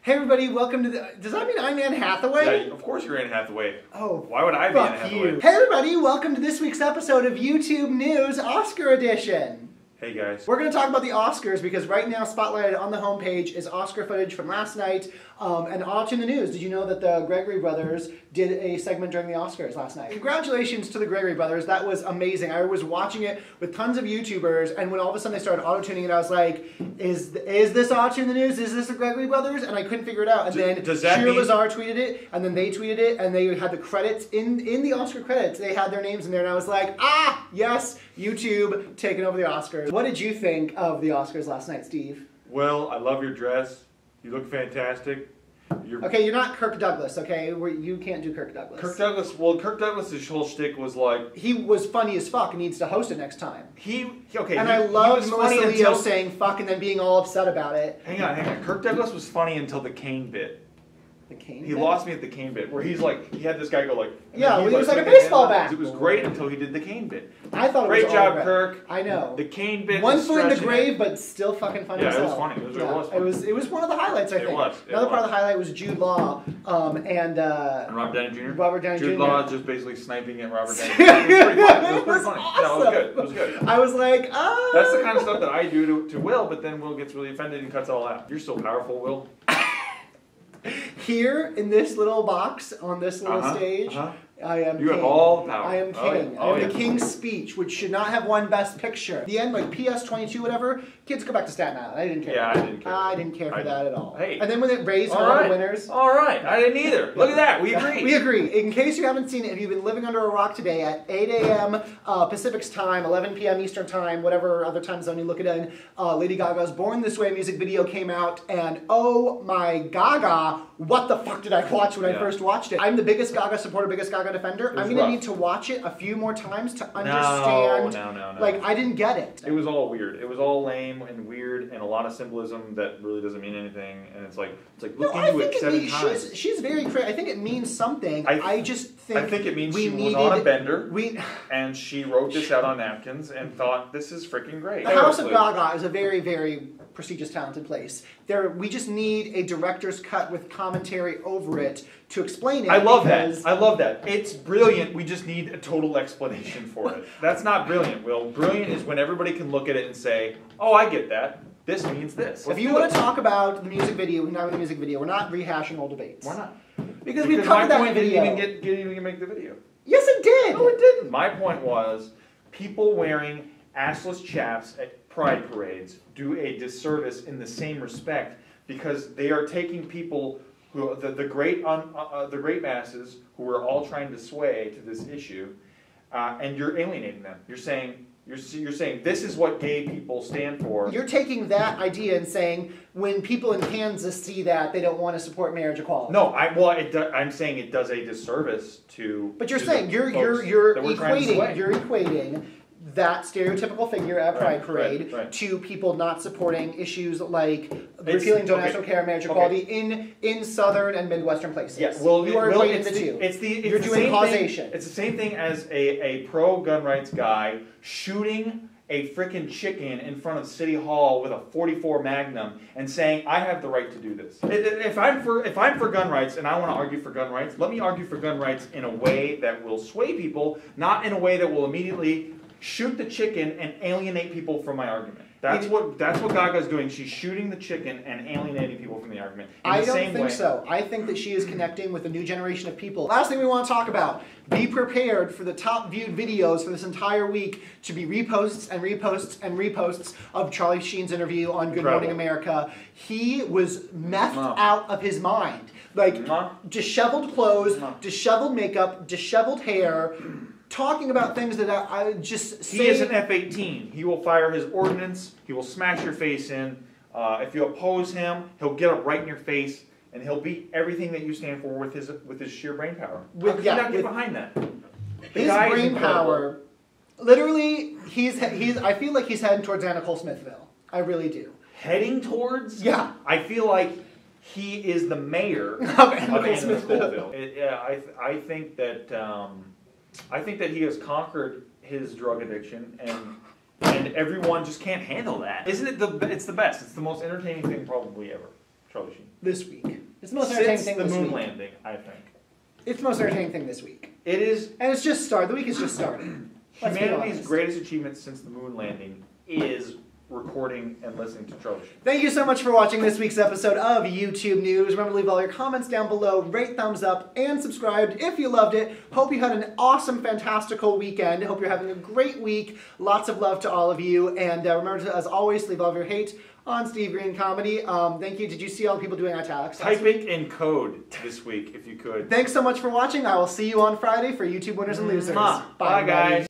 Hey everybody, welcome to the... Does that mean I'm Anne Hathaway? Yeah, of course you're Anne Hathaway. Oh, why would I be Anne Hathaway? You. Hey everybody, welcome to this week's episode of YouTube News Oscar Edition. Hey guys. We're going to talk about the Oscars because right now spotlighted on the homepage is Oscar footage from last night and also in the news. Did you know that the Gregory brothers did a segment during the Oscars last night? Congratulations to the Gregory brothers. That was amazing. I was watching it with tons of YouTubers, and when all of a sudden they started auto-tuning it, I was like, is this auto in the news? Is this the Gregory brothers? And I couldn't figure it out. And then Sheer Lazar tweeted it, and then they tweeted it, and they had the credits in the Oscar credits. They had their names in there, and I was like, ah, yes, YouTube taking over the Oscars. What did you think of the Oscars last night, Steve? Well, I love your dress. You look fantastic. Okay, you're not Kirk Douglas, okay? You can't do Kirk Douglas. Kirk Douglas' whole shtick was like... He was funny as fuck and needs to host it next time. I loved Melissa Leo saying fuck and then being all upset about it. Hang on. Kirk Douglas was funny until the cane bit. The cane He lost me at the cane bit, where he's like, he had this guy go like... Yeah, he was like a baseball bat. It was great until he did the cane bit. I thought it was great job, Kirk. I know. The cane bit. One foot in the grave, but still fucking funny. Yeah, it was funny. It was one of the highlights, I think. It was. Another part of the highlight was Jude Law and Robert Downey Jr. Robert Downey Jr. Jude Law just basically sniping at Robert Downey Jr. It was pretty funny. It was pretty funny. Awesome. No, it was good. It was good. I was like, ah. That's the kind of stuff that I do to Will, but then Will gets really offended and cuts it all out. You're so powerful, Will. Here in this little box on this little stage, I am. You have all the power. I am king. I am the king's speech, which should not have won Best Picture. The end, like PS22, whatever. Kids, go back to Staten Island. I didn't care. Yeah, I didn't care. I didn't care for that at all. Hey. And then when it raised all the winners. All right, I didn't either. Look at that. We agree. We agree. In case you haven't seen it, if you've been living under a rock today at 8 a.m. Pacific's time, 11 p.m. Eastern time, whatever other time zone you look at it in, Lady Gaga's Born This Way music video came out, and oh my Gaga, what the fuck did I watch when I first watched it? I'm the biggest Gaga supporter, biggest Gaga defender. I'm going to need to watch it a few more times to understand. No. Like, I didn't get it. It was all weird. It was all lame and weird and a lot of symbolism that really doesn't mean anything. And it's like look into it 7 times. She's very crazy. I think it means something. I just think. I think it means she was on a bender and she wrote this out on napkins and thought, this is freaking great. The House of Gaga is a very, very prestigious, talented place. We just need a director's cut with commentary over it to explain it. I love that. I love that. It's brilliant. We just need a total explanation for it. That's not brilliant, Will. Brilliant is when everybody can look at it and say, oh, I get that. This means this. If you want to talk about the music video, we're not with the music video. We're not rehashing old debates. Why not? Because we covered that in the video. Didn't even make the video. Yes, it did. No, it didn't. My point was, people wearing assless chaps at pride parades do a disservice in the same respect because they are taking people who the great masses who are all trying to sway to this issue, and you're alienating them. You're saying this is what gay people stand for. You're taking that idea and saying when people in Kansas see that, they don't want to support marriage equality. No, I'm saying it does a disservice to. But you're saying you're equating that stereotypical figure at Pride Parade to people not supporting issues like repealing national care and marriage equality in southern and midwestern places. Yes, well, you are equating the two. You're doing causation. It's the same thing as a pro-gun rights guy shooting a frickin' chicken in front of City Hall with a .44 Magnum and saying, I have the right to do this. If I'm for gun rights and I want to argue for gun rights, let me argue for gun rights in a way that will sway people, not in a way that will immediately shoot the chicken and alienate people from my argument. That's what Gaga's doing. She's shooting the chicken and alienating people from the argument. I don't think so. I think that she is connecting with a new generation of people. Last thing we want to talk about. Be prepared for the top viewed videos for this entire week to be reposts and reposts and reposts of Charlie Sheen's interview on Good Morning America. He was methed out of his mind. Like, disheveled clothes, disheveled makeup, disheveled hair, talking about things that I just say. He is an F-18. He will fire his ordnance. He will smash your face in. If you oppose him, he'll get up right in your face, and he'll beat everything that you stand for with his sheer brain power. How could you not get behind that? His brain power, literally, I feel like he's heading towards Nicole, Smith-ville. I really do. Heading towards? Yeah. I feel like he is the mayor of Smith-ville. I think that he has conquered his drug addiction, and everyone just can't handle that. Isn't it it's the best. It's the most entertaining thing probably ever. Charlie Sheen. This week. It's the most entertaining since thing the this moon week. landing, I think. It's the most entertaining thing this week. It is And it's just started. The week is just started. Let's be humanity's honest. greatest achievement since the moon landing is recording and listening to Troubleshoot. Thank you so much for watching this week's episode of YouTube News. Remember to leave all your comments down below, rate, thumbs up, and subscribe if you loved it. Hope you had an awesome, fantastical weekend. Hope you're having a great week. Lots of love to all of you. And remember to, as always, leave all of your hate on Steve Green Comedy. Thank you. Did you see all the people doing italics? Type it in code this week if you could. Thanks so much for watching. I will see you on Friday for YouTube Winners and Losers. Bye, guys.